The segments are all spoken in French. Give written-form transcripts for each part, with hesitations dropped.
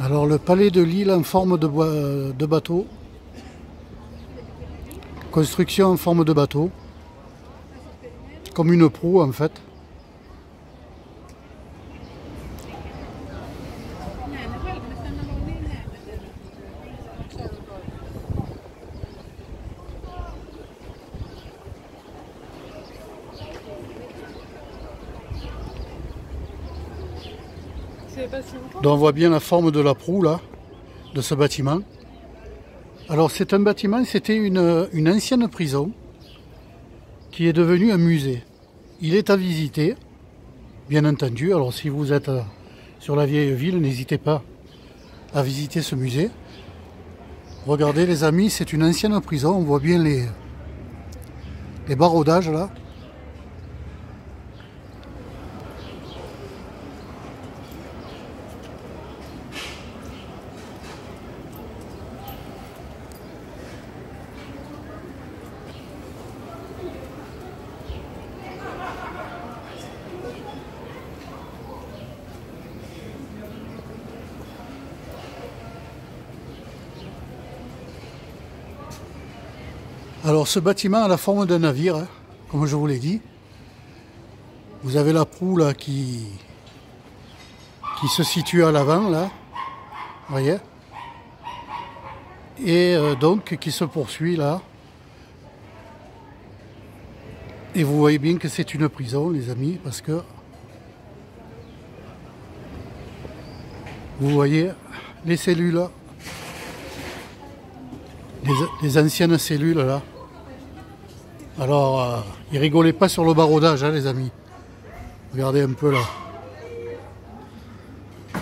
Alors le palais de Lille en forme de bateau. Construction en forme de bateau. Comme une proue en fait. Donc on voit bien la forme de la proue là, de ce bâtiment. Alors c'est un bâtiment, c'était une ancienne prison qui est devenue un musée. Il est à visiter, bien entendu. Alors si vous êtes sur la vieille ville, n'hésitez pas à visiter ce musée. Regardez les amis, c'est une ancienne prison, on voit bien les baraudages là. Alors ce bâtiment a la forme d'un navire, hein, comme je vous l'ai dit. Vous avez la proue là qui se situe à l'avant là, vous voyez, et donc qui se poursuit là. Et vous voyez bien que c'est une prison les amis, parce que vous voyez les cellules, les anciennes cellules là. Alors, ils rigolaient pas sur le baraudage, hein, les amis. Regardez un peu là. Vous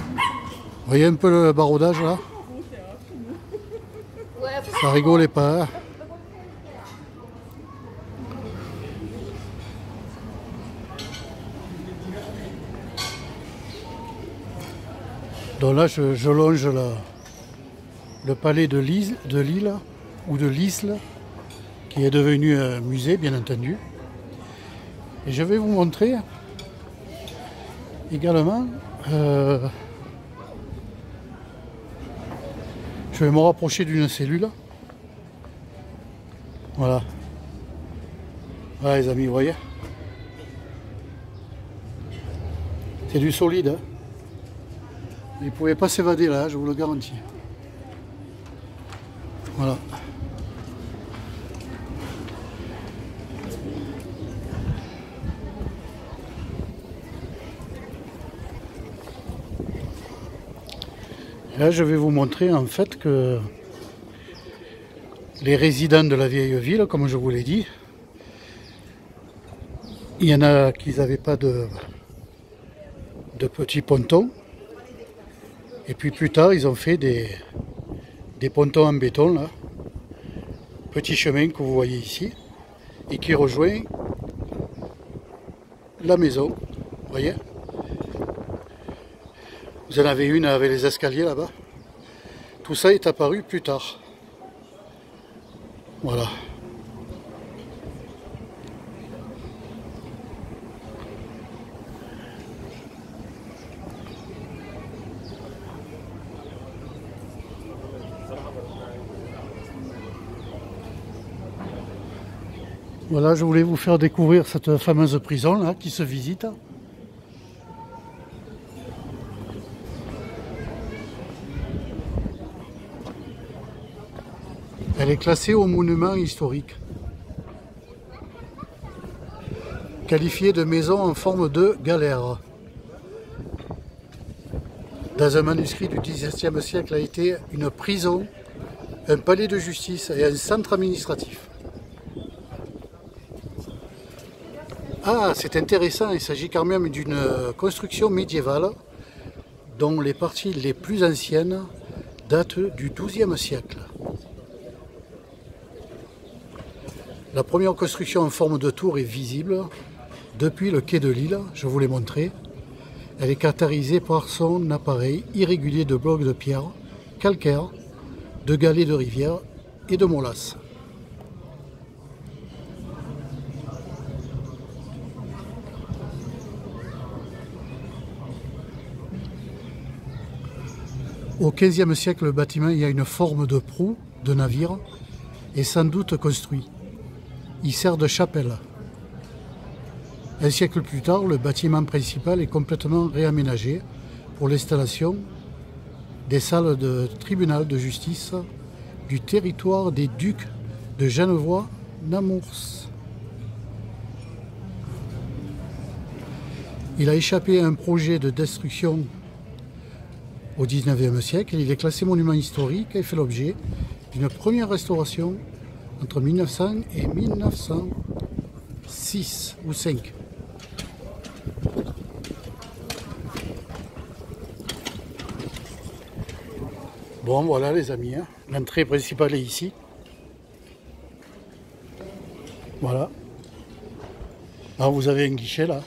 voyez un peu le baraudage là? Ça rigolait pas. Hein. Donc là, je longe le palais de Lille ou de l'Isle, qui est devenu un musée, bien entendu. Et je vais vous montrer également, je vais me rapprocher d'une cellule. Voilà. Voilà les amis, vous voyez. C'est du solide. Hein. Ils ne pouvaient pas s'évader là, je vous le garantis. Voilà. Là, je vais vous montrer en fait que les résidents de la vieille ville, comme je vous l'ai dit, il y en a qui n'avaient pas de petits pontons. Et puis plus tard, ils ont fait des pontons en béton, là. Petit chemin que vous voyez ici. Et qui rejoint la maison. Vous voyez ? Vous en avez une avec les escaliers là-bas. Tout ça est apparu plus tard. Voilà. Voilà, je voulais vous faire découvrir cette fameuse prison là qui se visite. Elle est classée au monument historique. Qualifiée de maison en forme de galère. Dans un manuscrit du XVIIe siècle, a été une prison, un palais de justice et un centre administratif. Ah, c'est intéressant, il s'agit quand même d'une construction médiévale dont les parties les plus anciennes datent du XIIe siècle. La première construction en forme de tour est visible depuis le quai de Lille, je vous l'ai montré. Elle est caractérisée par son appareil irrégulier de blocs de pierre, calcaire, de galets de rivière et de molasses. Au XVe siècle, le bâtiment il a une forme de proue de navire et sans doute construit. Il sert de chapelle. Un siècle plus tard, le bâtiment principal est complètement réaménagé pour l'installation des salles de tribunal de justice du territoire des ducs de Genevois-Nemours. Il a échappé à un projet de destruction au XIXe siècle. Il est classé monument historique et fait l'objet d'une première restauration entre 1900 et 1906 ou 5. Bon, voilà les amis, hein. L'entrée principale est ici. Voilà. Alors vous avez un guichet là.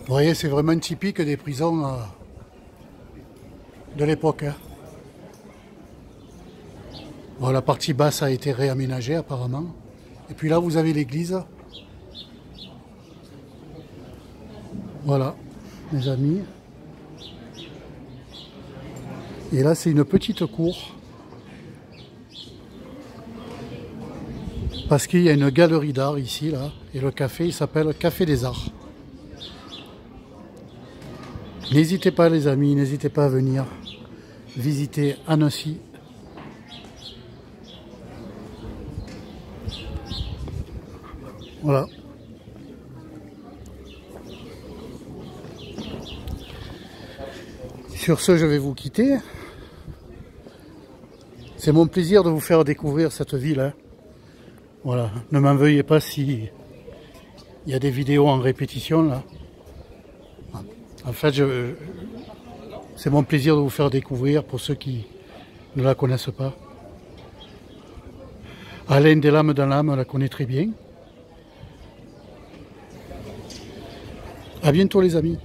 Vous voyez, c'est vraiment typique des prisons de l'époque. Hein. Bon, la partie basse a été réaménagée apparemment. Et puis là, vous avez l'église. Voilà, mes amis. Et là, c'est une petite cour. Parce qu'il y a une galerie d'art ici, là. Et le café, il s'appelle Café des Arts. N'hésitez pas, les amis, n'hésitez pas à venir visiter Annecy. Voilà. Sur ce, je vais vous quitter. C'est mon plaisir de vous faire découvrir cette ville. Hein. Voilà. Ne m'en veuillez pas si il y a des vidéos en répétition là. En fait, c'est mon plaisir de vous faire découvrir pour ceux qui ne la connaissent pas. Alain des Lames dans l'âme la connaît très bien. À bientôt les amis.